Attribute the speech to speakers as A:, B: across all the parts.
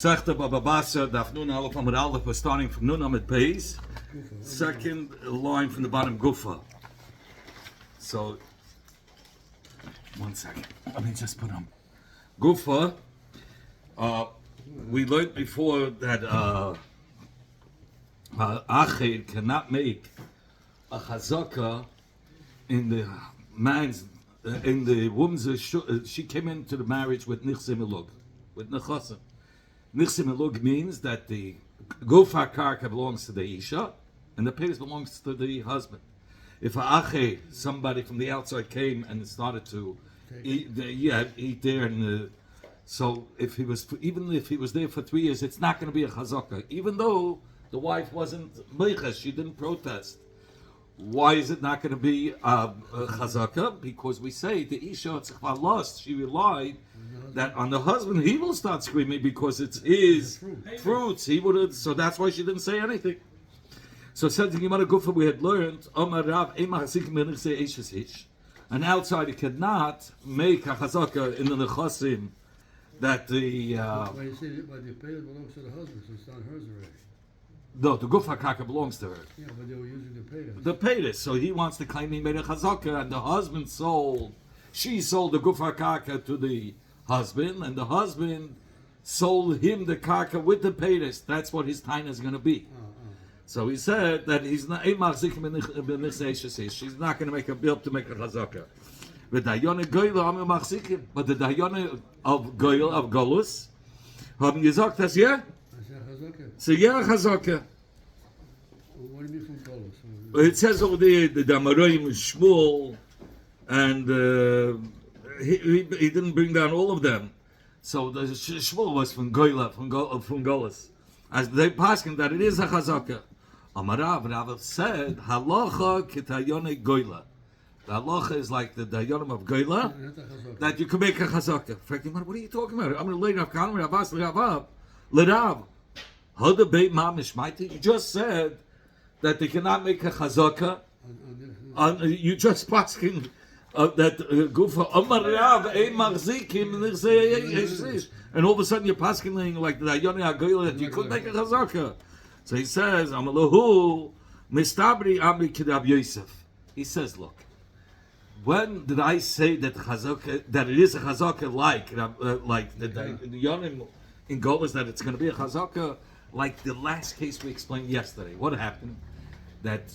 A: Sechta bava basra, daf nun aleph amud aleph. We're starting from nun amud beis, second line from the bottom gufa. So, one second. Let me just put on gufa. We learned before that Achid cannot make a chazaka in the man's in the woman's. She came into the marriage with nichsim elug, with nechasim. Nichsim elug means that the gufa karka belongs to the isha and the payas belongs to the husband. If a ache, somebody from the outside came and started to eat there, and so if he was, even if he was there for 3 years, it's not going to be a chazaka, even though the wife wasn't meiches, she didn't protest. Why is it not going to be a chazaka? Because we say the isha tzachva lost. She relied that on the husband. He will start screaming because it's his fruits. He would have. So that's why she didn't say anything. So said the Gemara Gufa we had learned. An outsider cannot make a chazaka in the nechasim that the.
B: But you say but the payment belongs to the husband, so it's not hers already.
A: No, the gufa kaka belongs to her.
B: Yeah, but they were using the paytas.
A: The paytas. So he wants to claim he made a chazaka, and the husband sold. She sold the gufa kaka to the husband, and the husband sold him the kaka with the paytas. That's what his taina is going to be. So he said that he's not. She's not going to make a bill to make a chazaka. But the dayone of goyel of golus haben gesagt, dass yeah. So yeah, chazaka.
B: What do you mean from Golos?
A: It says over there the Damaroim Shmuel, and he didn't bring down all of them. So the Shmuel was from Goyla, from Golas. As they paskin that it is a chazaka. Amarav Rav said halacha kitayone Goyla. The halacha is like the dayonim of Goyla, that you can make a chazaka. What are you talking about? I'm going to lay Rav Kanim Ravas Lerav. You just said that they cannot make a chazaka. You just asking that gufa Amar Rav ein machzikim and all of a sudden you're pasking like the Yoni Agoyla that you could make a chazaka. So he says Amalahu Mistabri Amri Kidab Yosef. He says, look, when did I say that chazaka, that it is a chazaka like the Yonim in Golas, that it's going to be a chazaka? Like the last case we explained yesterday, what happened? That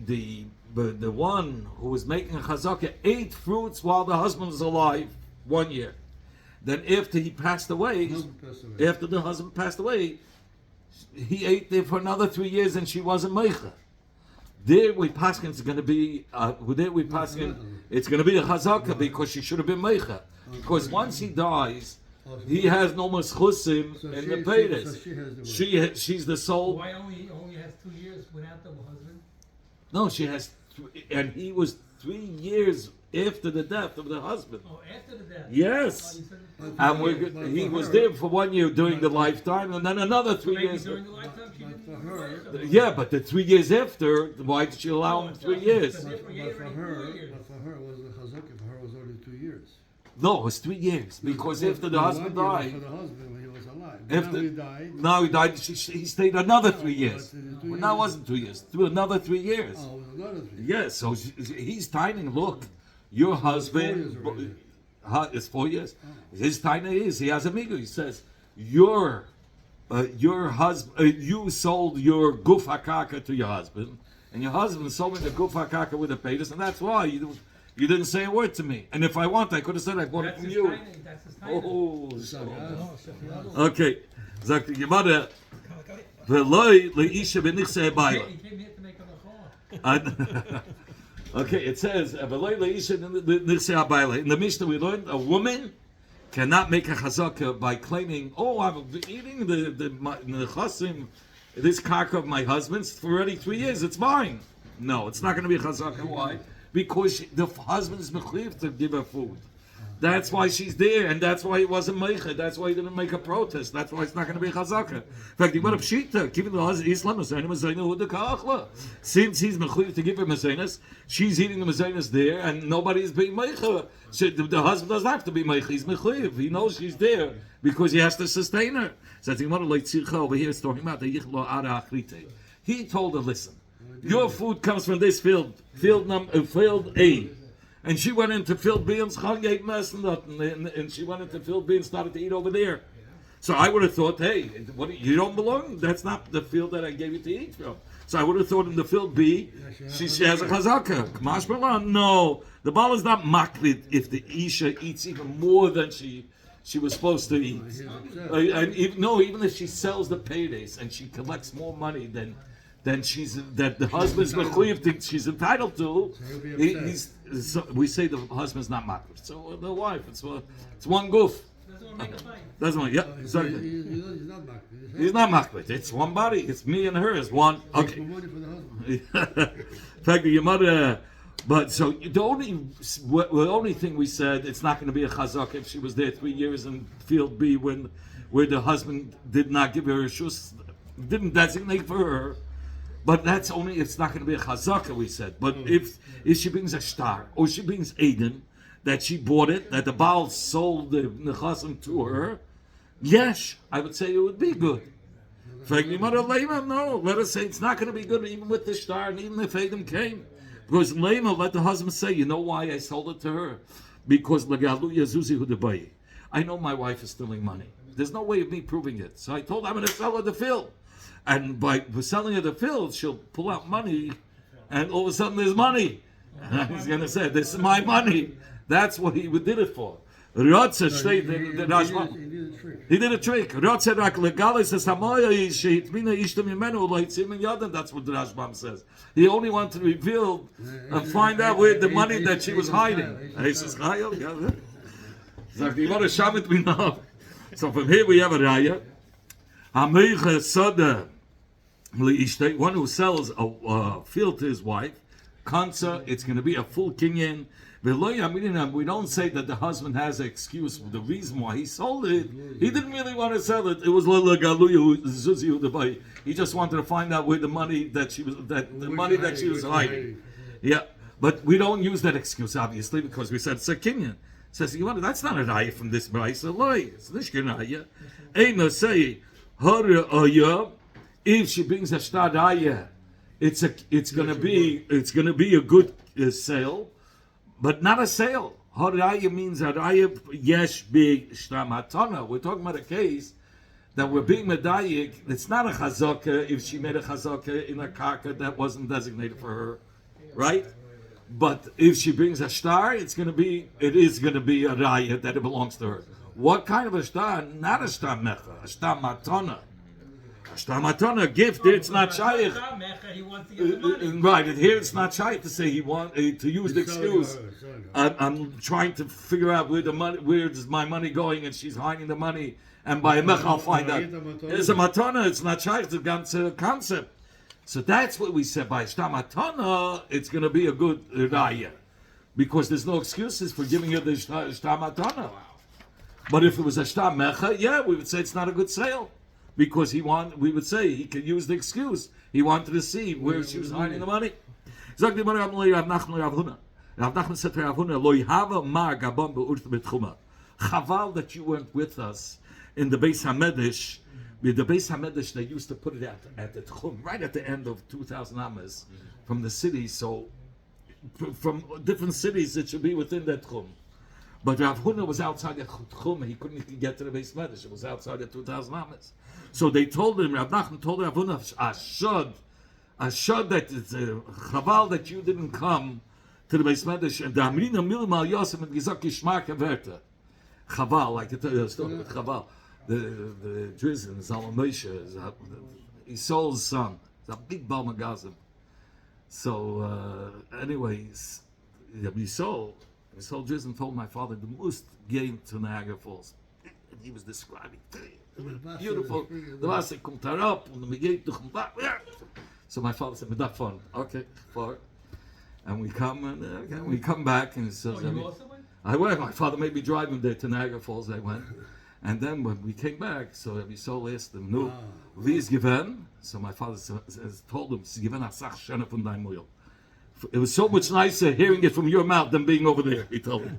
A: the one who was making a chazaka ate fruits while the husband was alive 1 year. Then after he passed away, after the husband passed away, he ate there for another 3 years, and she wasn't meicha. There we paskin it's going to be. It's going to be a chazaka because she should have been meicha. Because once he dies, he has no more schusim in the paytas. She's the sole.
C: Why only has 2 years without the husband?
A: No, she has, and he was 3 years after the death of the husband.
C: Oh, after the death.
A: Yes, and he was there for 1 year during the lifetime, and then another 3 years.
C: During the lifetime, she didn't.
A: Yeah, but the 3 years after, why did she allow him 3 years?
B: But for her, was the chazaka. For her was only 2 years.
A: No, it was 3 years because after the husband died.
B: For the husband when he was alive.
A: After
B: Now he died.
A: Now he died. He stayed another 3 years. Well, that wasn't 2 years. Through another 3 years.
B: Oh, it was another 3 years.
A: Yes. So he's timing. Look, your husband. It's 4 years. His timing is he has a migu. He says your husband. You sold your guf hakaka to your husband, and your husband sold me the guf hakaka with the paytas, and that's why you didn't say a word to me. And if I want, I could have said I bought it from you.
C: That's his
A: Oh, okay. Sagt die Gemara, "Veloy leisha benichse bayla."
C: He came here to make a machor.
A: Okay, it says, "Veloy leisha benichse bayla." In the Mishnah, we learned a woman cannot make a chazaka by claiming, "Oh, I've been eating the chasim, this karka of my husband's for already 3 years. It's mine." No, it's not going to be a chazaka. Why? Because the husband is mechuyev to give her food. That's why she's there, and that's why it wasn't meicha. That's why he didn't make a protest. That's why it's not going to be chazaka. In fact, he went up shita, giving the Islam mezainas. Since he's mechuyev to give her mezainas, she's eating the mezainas there, and nobody is being meicha. So the husband doesn't have to be meicha. He's mechuyev. He knows she's there because he has to sustain her. So the Gemara over here is talking about the yichlo ara achrite. He told her, listen, your food comes from this field A. And she went into field B and ate mess and she went into field B and started to eat over there. So I would have thought, hey, you don't belong? That's not the field that I gave you to eat from. So I would have thought in the field B, she has a chazaka. Kamash Malan, no. The ball is not makvid if the Isha eats even more than she was supposed to eat. And even if she sells the paydays and she collects more money than the husband's mechuyev thinks she's entitled to, we say the husband's not makbid. So the wife, it's one goof.
C: Doesn't make a fight.
A: Doesn't want, yeah, exactly.
B: He's not makbid.
A: He's not makbid. It's one body. It's me and her. It's one. Okay.
B: Money for the husband.
A: In fact, your mother. But so the only thing we said, it's not going to be a chazak if she was there 3 years in field B where the husband did not give her a shus, didn't designate for her. But that's only, it's not going to be a chazaka, we said. But if she brings a star, or she brings Aiden, that she bought it, that the Baal sold the nechasim to her, yes, I would say it would be good. No, let us say it's not going to be good even with the star, and even if Aiden came. Because Lema, let the husband say, you know why I sold it to her? Because I know my wife is stealing money. There's no way of me proving it. So I told her I'm going to sell her the field. And by selling her the field, she'll pull out money, and all of a sudden there's money. And he's going to say, this is my money. That's what he did it for. He did a trick. That's what the Rashbam says. He only wanted to reveal and find out where the money that she was hiding. He says, so from here we have a raya. One who sells a field to his wife, kansa, it's going to be a full kinyan. We don't say that the husband has an excuse for the reason why he sold it. He didn't really want to sell it. It was he just wanted to find out where the money that she was hiding. Yeah, but we don't use that excuse obviously because we said it's a kinyan. Says that's not a raya from this brayso. It's not raya. Ain't no say if she brings a shtadaya, it's gonna be a good sale, but not a sale. Haraya means haraya yesh big shtamatana. We're talking about a case that we're being medayik. It's not a chazaka if she made a chazaka in a karka that wasn't designated for her, right? But if she brings a star, it is going to be a raya that it belongs to her. What kind of a star? Not a star mecha, a star matana. A star matana, a gift, it's not shaykh. Right, and here it's not shaykh to say he want to use the excuse. I'm trying to figure out where is my money going, and she's hiding the money, and by a mecha I'll find out. It's a matana, it's not shaykh, it's a ganze concept. So that's what we said. By shtamatana, it's going to be a good raya, because there's no excuses for giving her the shtamatana. But if it was a shtam mecha, yeah, we would say it's not a good sale, because we would say he could use the excuse. He wanted to see where she was hiding the money. Rav Nachman said to Rav Huna, "Lo yhava ma gabam be'urth betchuma." Chaval that you weren't with us in the Beis Hamedesh. With the Beis Hamedesh, they used to put it at the Tchum, right at the end of 2,000 Amas from the city. So, from different cities, it should be within that Tchum. But Rav Huna was outside the Tchum, he couldn't even get to the Beis Hamedesh. It was outside the 2,000 Amas. So they told him, Rav Nachman told Rav Huna, Ashad that it's a Chaval that you didn't come to the Beis Hamedesh, and the Amrina Milim al Yosem and Gizak Yishmar Kaverta. Chaval, like I tell you a story with Chaval. The Drizzen, Zalman Moshe, Yisrael's son, he's a big Baal Magazim. So, anyways, Yisrael Drizzen told my father the most game to Niagara Falls. And he was describing, beautiful, the Wasser kommt herab, und the geht durch den Bach. So my father said, "Medaf fun, okay, for." And we come back, and he says,
C: you also went?
A: I went. My father made me drive him there to Niagara Falls. I went, and then when we came back, so we saw asked him, "No, wie is given?" So my father told him, "Sie given a sach schöne von deinem Mund." It was so much nicer hearing it from your mouth than being over there. He told me.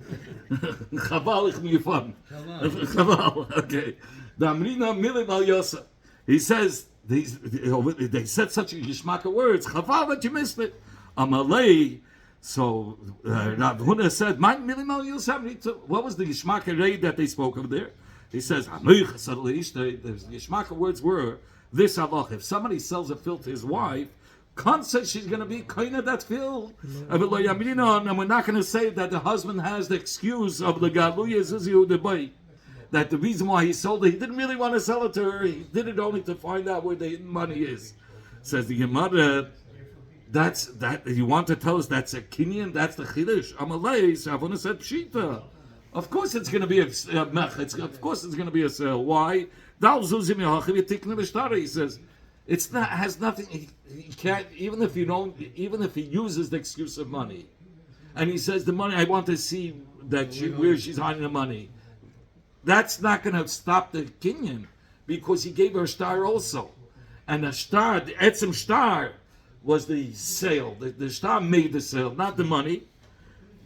A: Chaval ich mir fun. Chaval. Okay. The Amrina Milim Al Yosa. He says they said such a geschmack of words. Chaval that you missed it. Amalei. So Rav Huna said, "Mein Milim Al Yosa." What was the geschmack of raid that they spoke of there? He says, the geschmack of words were this halach: if somebody sells a field to his wife, can't say she's going to be kind of that field. And we're not going to say that the husband has the excuse of the galuya that the reason why he sold it, he didn't really want to sell it to her. He did it only to find out where the money is. Says the Gemara, that's that. You want to tell us that's a kinyan? That's the chiddush. Amalei, so Avona said pshita. Of course it's going to be a mech. Of course it's going to be a sale. Why? He says it's not has nothing. He can't even if he uses the excuse of money, and he says the money. I want to see that where she's hiding the money. That's not going to stop the kinyan because he gave her a star also, and the star, the etzem star, was the sale. The star made the sale, not the money.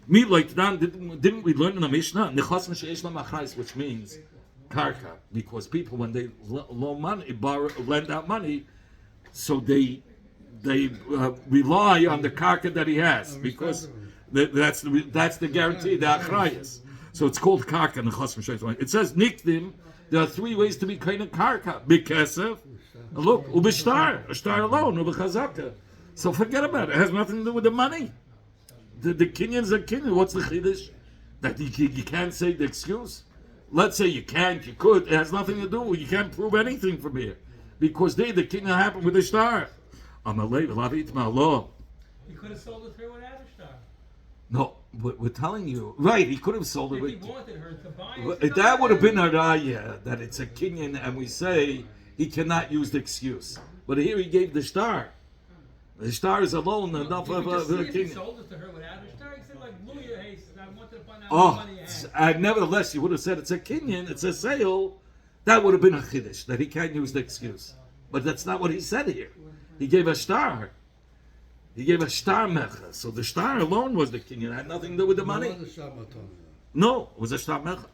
A: Me like didn't we learn in the Mishnah which means karka, because people when they loan money, lend out money, so they rely on the karka that he has because that's the guarantee, the achrayas. So it's called karka in the Chasm Sheish. It says nikdim. There are three ways to be kind of karka: bikesef, look, ubishtar, a star alone, ubechazaka. So forget about it. It has nothing to do with the money. The kinyan's a kinyan. What's the chiddush? That you can't say the excuse? Let's say you can't, you could. It has nothing to do. You can't prove anything from here. Because the kinyan happened with the star.
C: He could have sold it to her without a star.
A: No, we're telling you. Right, he could have sold it.
C: If he wanted her to buy it.
A: That would have been a raya, that it's a kinyan, and we say he cannot use the excuse. But here he gave the star. The star is alone enough of a
C: kinyan. He
A: kinyan.
C: sold it to her without a star. He said like, Luya, hey, I wanted to find out how much money you had.
A: Nevertheless, you would have said it's a kinyan, it's a sale. That would have been a chiddush, that he can't use the excuse. But that's not what he said here. He gave a star. He gave a star mecha. So the star alone was the kinyan. It had nothing to do with the money. No, it was a star mecha.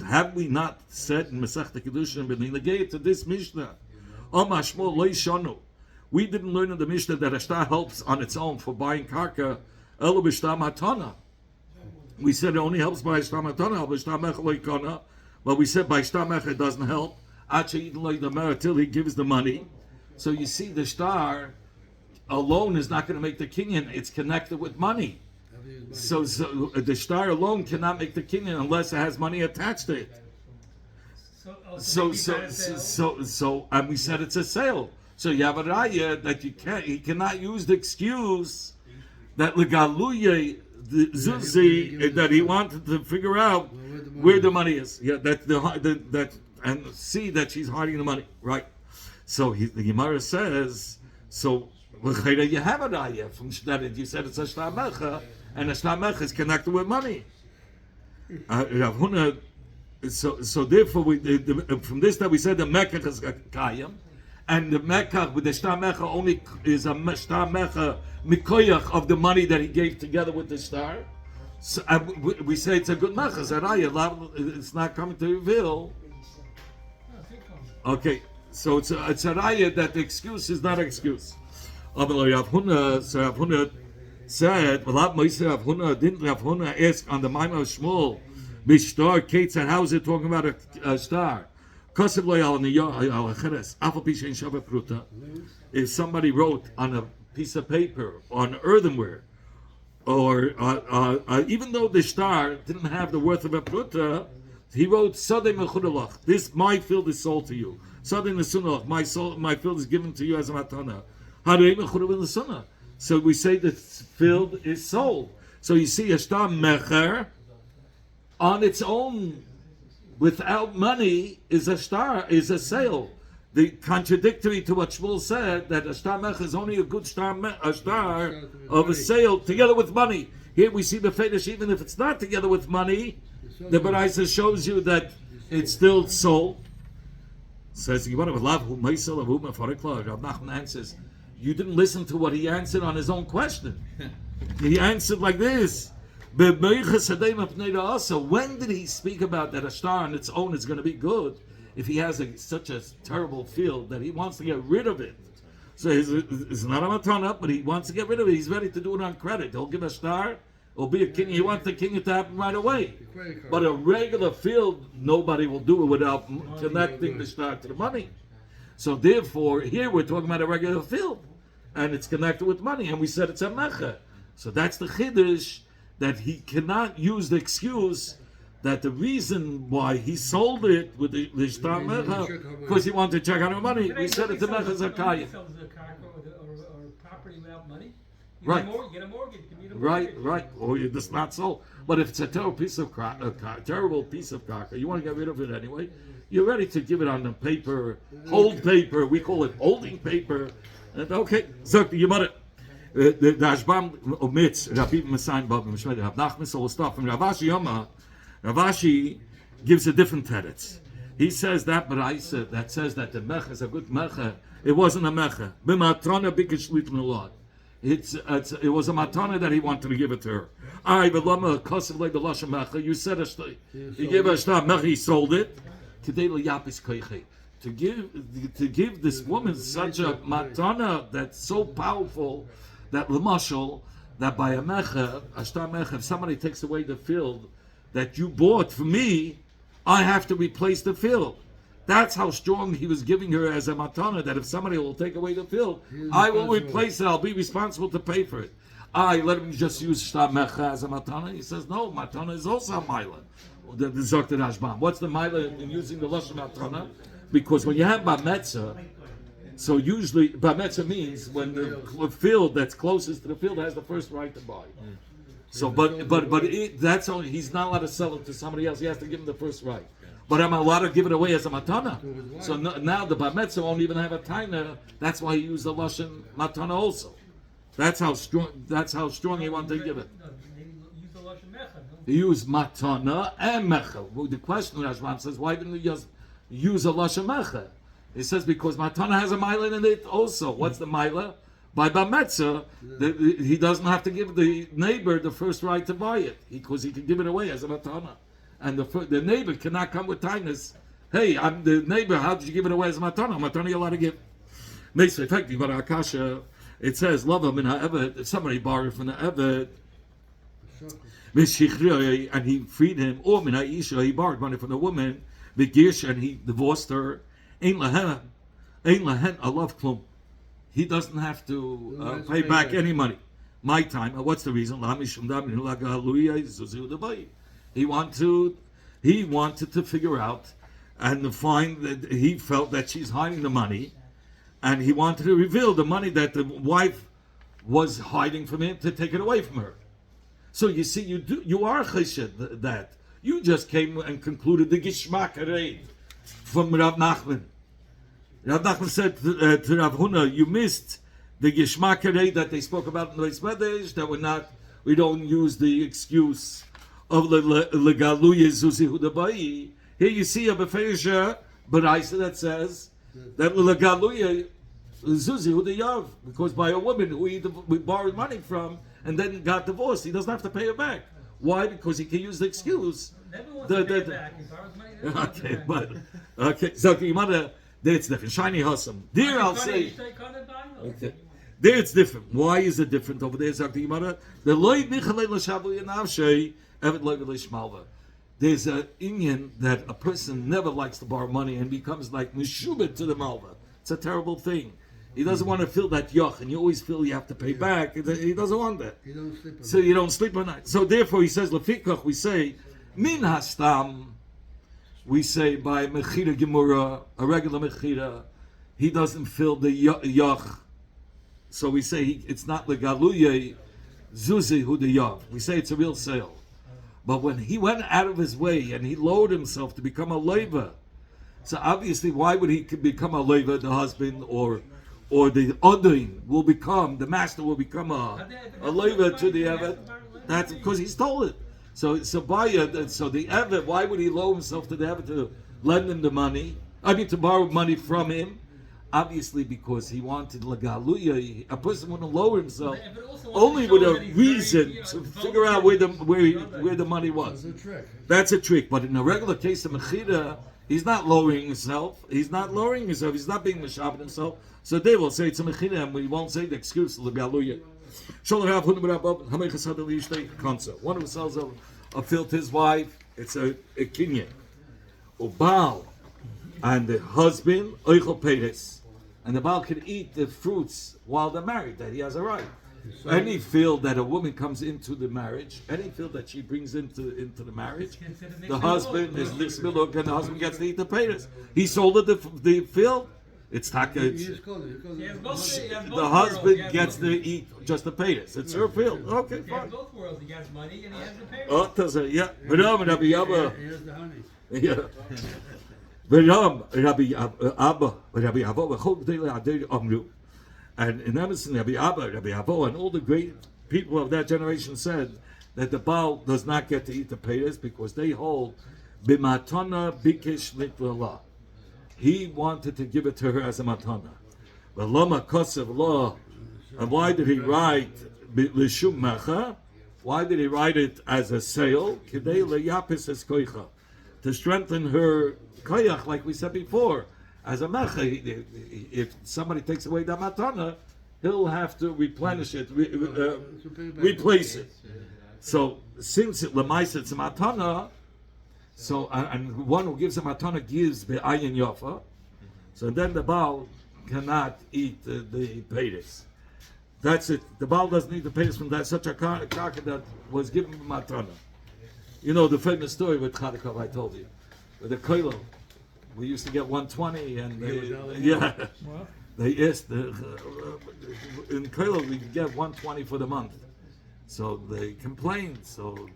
A: Have we not said in Masechta Kedushin to this Mishnah? We didn't learn in the Mishnah that a star helps on its own for buying karka. We said it only helps by star matana, but we said by star mecha it doesn't help till he gives the money. So you see, the star alone is not going to make the kinyan. It's connected with money. So the star alone cannot make the kinyan unless it has money attached to it. So and we said it's a sale. So you have a raya that he cannot use the excuse that legaluye the zuzi that he wanted to figure out where the money is. Yeah, that and see that she's hiding the money, right? So the Gemara says, so you have a raya from that you said it's a shtar mecha, and a shtar mecha is connected with money. So therefore, from this that we said the mekach is kayam, and the mekach with the shtar mecha only is a shtar mecha mikoyach of the money that he gave together with the star. So we say it's a good mecha. It's not coming to reveal. Okay, so it's a raya that the excuse is not an excuse. So Rav Huna said, didn't Rav Huna ask on the Maimon of Shmuel, Bishtar, Kate said, how is it talking about a star? If somebody wrote on a piece of paper, on earthenware, or even though the star didn't have the worth of a pruta, he wrote, this my field is sold to you. My field is given to you as a matana. So we say the field is sold. So you see a star mecher on its own, without money, is a sale. The contradictory to what Shmuel said, that a star mecher is only a good star of a sale together with money. Here we see the fetish, even if it's not together with money, the Baraisa shows you that it's still sold. Says Rav Nachman answers, you didn't listen to what he answered on his own question. He answered like this. When did he speak about that a star on its own is going to be good if he has such a terrible field that he wants to get rid of it? So it's not a matana, but he wants to get rid of it. He's ready to do it on credit. He'll give a star. It'll be a king. He wants the king to happen right away. But a regular field, nobody will do it without connecting the star to the money. So therefore, here we're talking about a regular field, and it's connected with money, and we said it's a mecha. So that's the chiddush, that he cannot use the excuse that the reason why he sold it with the star mecha because he wanted to check on the money. We said it's a mecha zakaya.
C: Or property without money.
A: Right.
C: You get a mortgage. You need a
A: Right,
C: mortgage.
A: right. Or you're just not sold. But if it's a terrible piece of kaka, you want to get rid of it anyway. You're ready to give it on the paper, hold paper. We call it holding paper. And okay, so you mother. The Ashbam omits Rabbi Messiah Bab Mishmei Rav Nachman. So we'll start from Ravashi Yoma. Ravashi gives a different teretz. He says that Baraisa that says that the mecha is a good mecha. It wasn't a mecha. B'matrona bikish litn lot. It was a matana that he wanted to give it to her. You said he gave her a shtar mecha. He sold it. To give this woman such a matana that's so powerful that l'mashal, that by a mecha, a shtar mecha, if somebody takes away the field that you bought for me, I have to replace the field. That's how strong he was giving her as a matana, that if somebody will take away the field, I will replace it. I'll be responsible to pay for it. I let him just use shtar mecha as a matana. He says, no, matana is also a maila. The Zokter Hashbam. What's the maila in using the lashon matana? Because when you have bar metzah, so usually bar metzah means when the field that's closest to the field has the first right to buy. So, that's only, he's not allowed to sell it to somebody else. He has to give him the first right. But I'm allowed to give it away as a matana. So now the bar metzah won't even have a taina. That's why he used the lashon matana also. That's how strong he wanted to give it.
C: No, they use the lashon mecha. No?
A: He used matana and mecha. Well, the question Rashban says, why didn't he just use a lashon mecha? He says because matana has a mila in it also. What's the mila? By bar metzah, he doesn't have to give the neighbor the first right to buy it because he can give it away as a matana. And the neighbor cannot come with kindness. Hey, I'm the neighbor. How did you give it away as a matana? Matana you're allowed to give. Meisvei, effectively, but Akasha, it says, love him in ha'eved. If somebody borrowed from the eved, and he freed him, or min ha'isha, he borrowed money from the woman, v'girsh, and he divorced her, ein lahen alav klum. He doesn't have to pay back any money. My time. What's the reason? He wanted to figure out and to find that he felt that she's hiding the money, and he wanted to reveal the money that the wife was hiding from him to take it away from her. So you see, you are chesed that you just came and concluded the gishmak harei from Rav Nachman. Rav Nachman said to Rav Huna, you missed the gishmak harei that they spoke about in the Beis Medrash, that we don't use the excuse of legaluye zuzi hudabai. Here you see a befeisha baraisa that says that legaluye zuzi hudayav, because by a woman who we borrowed money from and then got divorced, he doesn't have to pay her back. Why? Because he can use the excuse.
C: Never wants to pay it back. He borrows money.
A: Okay, so you mother, there it's different. Shiny Hassam. There I'll say. Okay. There it's different. Why is it different over there? Zok the Gemara. The loy nichalei l'shavu yanavshei evet loy v'leishmalva. There's an Indian that a person never likes to borrow money and becomes like meshubet to the malva. It's a terrible thing. He doesn't want to feel that yuck, and you always feel you have to pay back. He doesn't want that. So you don't sleep at night. So therefore, he says lefikach. We say min hastam. We say by mechira gemura, a regular mechira, he doesn't feel the yuck. So we say it's not legaluye zuzi hu the yuck. We say it's a real sale. But when he went out of his way and he lowered himself to become a leiva, so obviously, why would he become a leiva, the husband, or the odin will become, the master will become a leiva to the evet? That's because he stole it. So the Eved, why would he lower himself to the Eved to lend him the money? To borrow money from him. Obviously, because he wanted Lagaluya, a person wouldn't lower himself only with a reason to figure out where the money was. That's a trick. But in a regular case of Mechira, he's not lowering himself. He's not being Meshabbed himself. So they will say it's a Mechira, and we won't say the excuse Lagaluya. One who sells a field to his wife, it's a kinyan. Ubal, and the husband, oichel peres. And the Baal can eat the fruits while they're married, that he has a right. Any field that a woman comes into the marriage, any field that she brings into the marriage, the husband is nixmiluk, and the husband gets to eat the peres. He sold it the field, it's taka. The husband gets to eat just the peres. It's her field. Okay, fine.
C: Both worlds. He has money and he has the peres.
A: Oh, does it? Yeah.
B: He has the honey.
A: Yeah. Rabbi Abba, and in Emerson, Rabbi Abba, and all the great people of that generation said that the Baal does not get to eat the payers because they hold b'matana bikesh litlala. He wanted to give it to her as a matana. But lama kosev law, and why did he write l'shum macha? Why did he write it as a sale? Kidei leyapis es koicha, to strengthen her koyach, like we said before, as a mecha. If somebody takes away the matana, he'll have to replenish it, replace it. So since it lemaisa it's a matana, so and one who gives a matana gives be'ayin yofa, so then the Baal cannot eat the peiris. That's it. The Baal doesn't eat the peiris from that such a karka that was given matana. You know the famous story with Chadikov I told you. With the koilo, we used to get 120, and they asked in koilo we could get 120 for the month. So they complained. So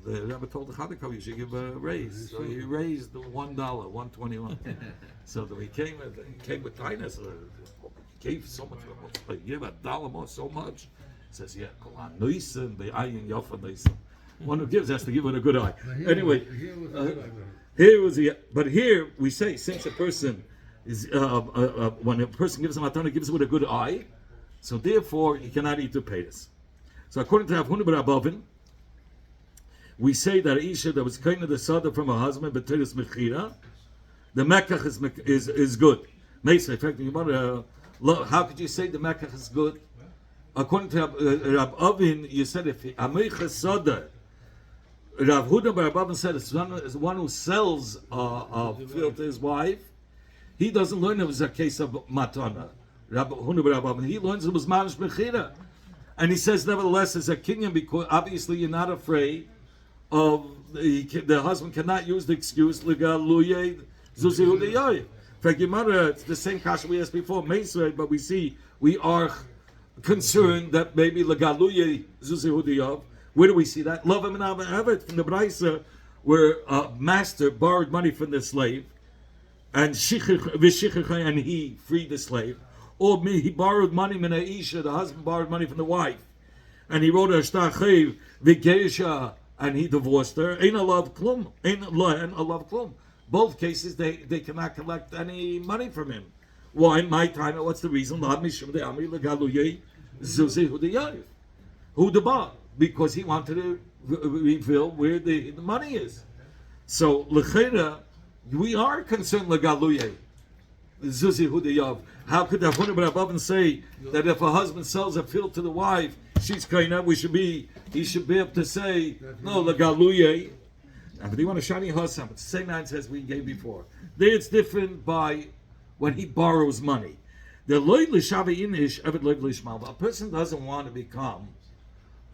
A: the Rebbe told the Chadikov you should give a raise. So he raised the $1, 121. So we came with kindness. Gave so much. Give $1 more, so much. He says, yeah, noisin be'ayin yofa noisin. One who gives has to give with a good eye. Anyway. But here we say, since a person is when a person gives a matana, gives it with a good eye, so therefore he cannot eat the peiros. So according to Avhuna bar Abavin, we say that Isha that was kind of the sada from her husband, but Teres Mechira, the Mekach is good. Mesa, in fact, how could you say the Mekach is good? According to Rab Avin, you said if Amecha Sada. Rav Huda bar Abavin said it's one who sells a field to his wife. He doesn't learn it was a case of matana. Rav Huda bar Abavin, he learns it was manish mechira, and he says nevertheless it's a kinyan because obviously you're not afraid of the husband cannot use the excuse legaluye zuzi hudayoy. In fact, it's the same kasha we asked before, but we are concerned that maybe legaluye zuzi hudayoy. Where do we see that? Love him and have it from the Braisa, where a master borrowed money from the slave, and he freed the slave. Or he borrowed money from the Isha, the husband borrowed money from the wife, and he wrote a shtachev v'geisha, and he divorced her. Ain't a love klum, ain't a love klum. Both cases they cannot collect any money from him. Why? In my time, what's the reason? Who the bar? Because he wanted to reveal where the money is. So l'chera, we are concerned legaluye zuzi hudayav. How could the Avhuna bar Abavin say that if a husband sells a field to the wife, she's kaina? He should be able to say no legaluye. But you want a shani hasam. It's the same answer as we gave before. There it's different by when he borrows money. The loy l'shavi inish evet loy l'shmal. A person doesn't want to become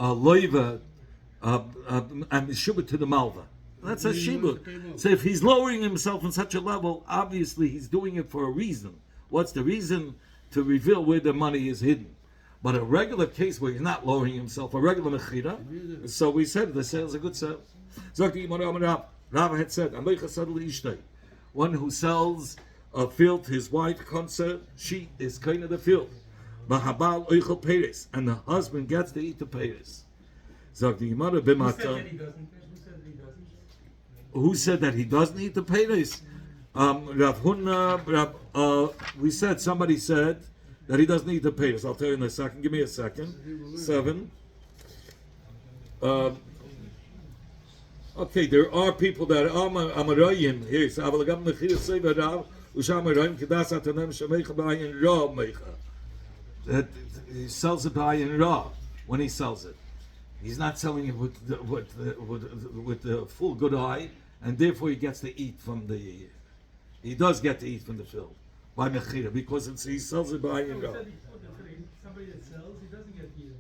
A: a loiva and shubit to the malva. That's a shibut. So if he's lowering himself on such a level, obviously he's doing it for a reason. What's the reason? To reveal where the money is hidden. But a regular case where he's not lowering himself, a regular mechira, so we said the sale is a good sale. Rav had said, one who sells a field to his wife, she is kind of the field. And the husband gets to eat the peiros. Zog the Gemara,
C: Who said
A: b'matan.
C: that he doesn't?
A: Who said that he doesn't eat the paydays? Rav Huna, we said, somebody said that he doesn't eat the paydays. I'll tell you in a second. Give me a second. 7. Okay, there are people that are Amarayim here. So, Avalagam Mechir Seva Rav, Ushamarayim, Kedas Atanem Shamecha B'ayin Ra Mecha. That he sells it b'ayin Ra when he sells it. He's not selling it with the full good eye, and therefore he gets to eat from the. He does get to eat from the field by mechira because he sells it by
C: No,
A: Ra.
C: somebody that sells, he doesn't get either.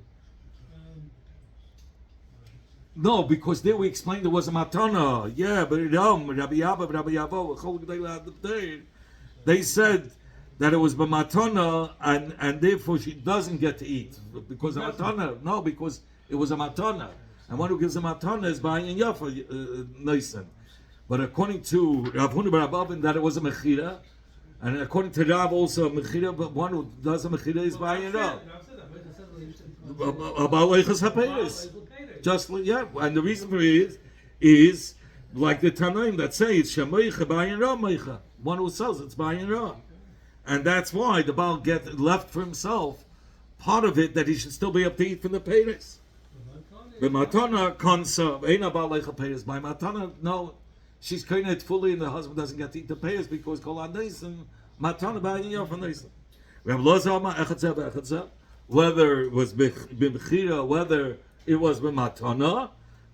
A: No, because there we explained there was a matana. Yeah, but Rabbi Yavo, they said that it was matana, and therefore she doesn't get to eat because of matana. No, because it was a matana, and one who gives a matana is buying in Yafa Nisan. But according to Rav Huna bar Abavin, that it was a mechira, and according to Rav also a mechira, but one who does a mechira is buying in Rav. Just and the reason for it is like the Tanaim that say it's Shamaycha buying Ra Meicha. One who sells it's buying Ra, and that's why the Baal get left for himself part of it that he should still be able to eat from the payers. The matana konsa eina Baal leicha payers. By matana, no, she's kind it fully, and the husband doesn't get to eat the payers because kol aneisen matana buying Ra from neisen. We have lozama echatza be'echatza. Whether it was b'mchira, whether it was b'matana,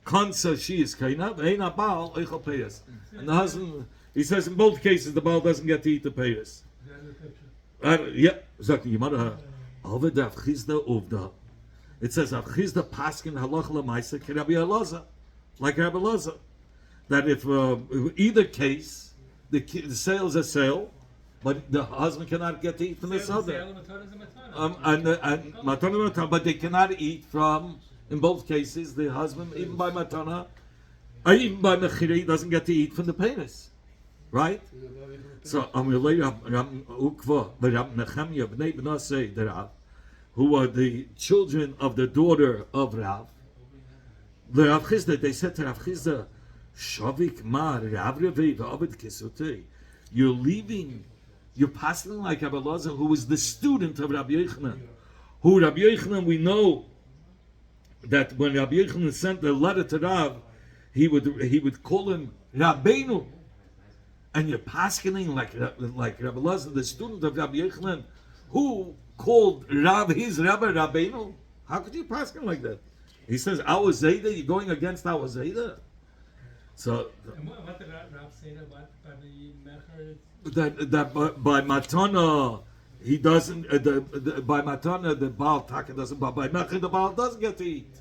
A: konsa she is kaina, eina Baal leicha payers. And the husband, he says in both cases the Baal doesn't get to eat the payers. Yeah, exactly. You might have. It says Avchizda Paskin Halach Lamaisa Kirabi Alaza, like Rabbi Alaza, that if either case the sale is a sale, but the husband cannot get to eat from the other, and matana, but they cannot eat from. In both cases, the husband, even by matana, or even by mechira, doesn't get to eat from the penis, right? So Ukva, Nechemia, Bnei Bnasei, the Rav, who are the children of the daughter of Rav. The Rav Chizda, they said to Rav Chizda, Shavik ma Rav Revei v'Avid Kisutei. You're leaving, you're passing like Rabbi Elazar, who was the student of Rabbi Yochanan. Who Rabbi Yochanan, we know that when Rabbi Yochanan sent the letter to Rav, he would call him Rabbeinu. And you're paskening like Rabbi Elazar, the student of Rabbi Yochanan, who called Rav his Rabbi Rabbeinu. How could you pasken like that? He says, our Zayda, you're going against our Zayda. So
C: And what did Rav say about the mecher?
A: that by Matana he doesn't. By Matana the Baal Taka doesn't. But by Mecher the Baal doesn't get to eat.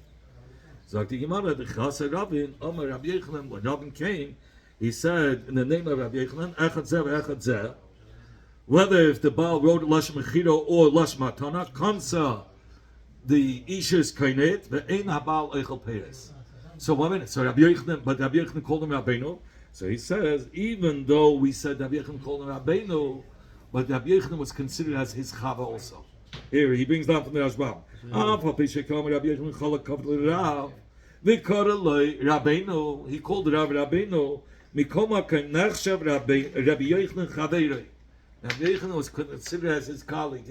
A: So the Gemara, the Chassid Rabin, Omer Rabbi Yochanan, when Rabin came, he said in the name of Rabbi Yochanan, Echad Zeh Echad Zeh. Whether if the Baal wrote Lash Mechira or Lash Matana, Kansa, the Isha's Kainet, the Ein HaBaal Eichel Peres. So 1 minute. So Rabbi Yochanan, but Rabbi Yochanan called him Rabbeinu. So he says, even though we said Rabbi Yochanan called him Rabbeinu, but Rabbi Yochanan was considered as his Chava also. Here he brings down from the Rashbam. He called Rav Rabbeinu. Mikoma Kanachshav Rabbi Yochanan Chaveirei. Rabbi Yochanan was considered as his colleague.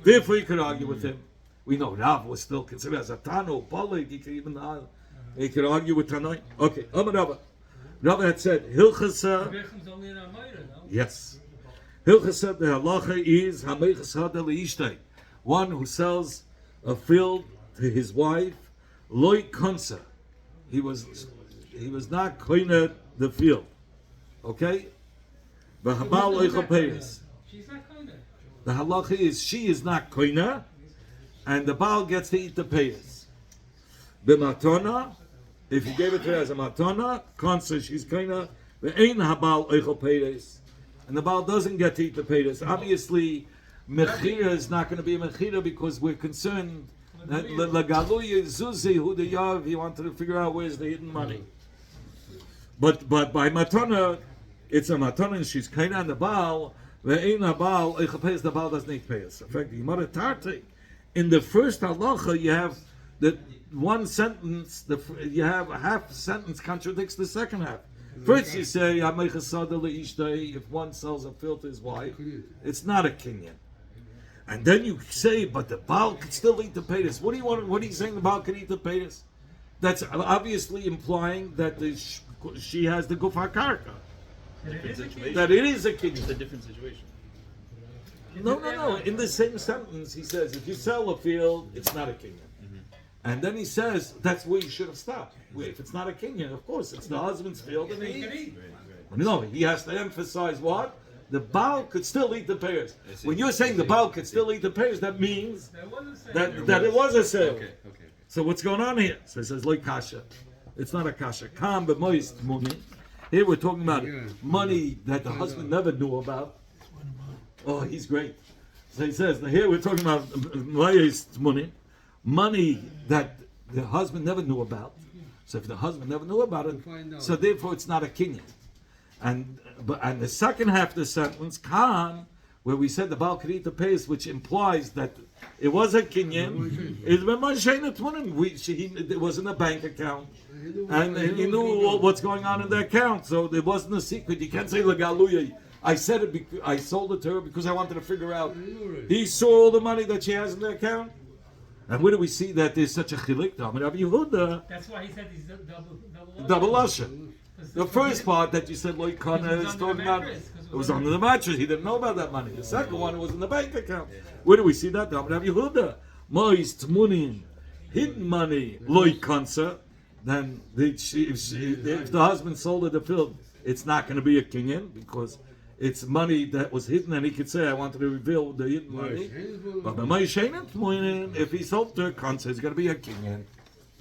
A: Therefore, he could argue with him. We know Rav was still considered as a Tano, Polig. He could even he could argue with Tanoi. Okay, Rava. Rava had said Hilchasa. Yes, Hilchasa. The halacha is Hameichas Hada Leishtei. One who sells a field to his wife, Loi Konsa. He was not koine the field. Okay? The Habal Eichel Peres.
C: She's not koine.
A: The halacha is she is not koine, and the Baal gets to eat the Peres. The Matona, if you gave it to her as a Matona, Konsa, she's koine, the Ein Habal Eichel Peres. And the Baal doesn't get to eat the Peres. Obviously, Mechira is not going to be a Mechira because we're concerned that Lagaluya Zuzi, who the Yav, he wanted to figure out where's the hidden money. But by Matana, it's a Matana and she's kind on the Baal. The Baal doesn't eat payas. In fact, the Gemara Tarte, in the first halacha, you have that one sentence, you have a half sentence contradicts the second half. First you say, if one sells a field to his wife, it's not a kinyan. And then you say, but the Baal could still eat the paytas. What are you saying the Baal could eat the paytas? That's obviously implying that she has the guf hakarka. That it is a kinyan.
D: It's a different situation.
A: No. In the same sentence, he says, if you sell a field, it's not a kinyan. And then he says, that's where you should have stopped. If it's not a kinyan, of course, it's the husband's field and he eats. No, he has to emphasize what? The Baal could still eat the pears. When you're saying the Baal could still eat the pears, that means that it was a sale.
D: Okay.
A: So what's going on here? So he says, like kasha. It's not a kasha. Kam b'moist money. Here we're talking about money that the husband never knew about. Oh, he's great. So he says, here we're talking about moist money that the husband never knew about. So if the husband never knew about it, so therefore it's not a kinyan. And the second half of the sentence, Khan, where we said the Baal could eat the pace, which implies that it was a kinyan. It was in a bank account, and he knew what's going on in the account, so there wasn't a secret. You can't say legaluya. I said it. I sold it to her because I wanted to figure out. He saw all the money that she has in the account. And where do we see that there's such a chilik? Rabbi Yehuda.
C: That's why he said he's
A: Double lashon. The first part that you said Loy Kana is talking about, it was under the mattress. He didn't know about that money. The second one was in the bank account. Where do we see that? Rabbi Yehuda. Moist munin, hidden money, Loy Kansa. Then if the husband sold her the field, it's not going to be a kinyan because it's money that was hidden, and he could say, I wanted to reveal the hidden money. But if he sold her, Kansa is going to be a kinyan.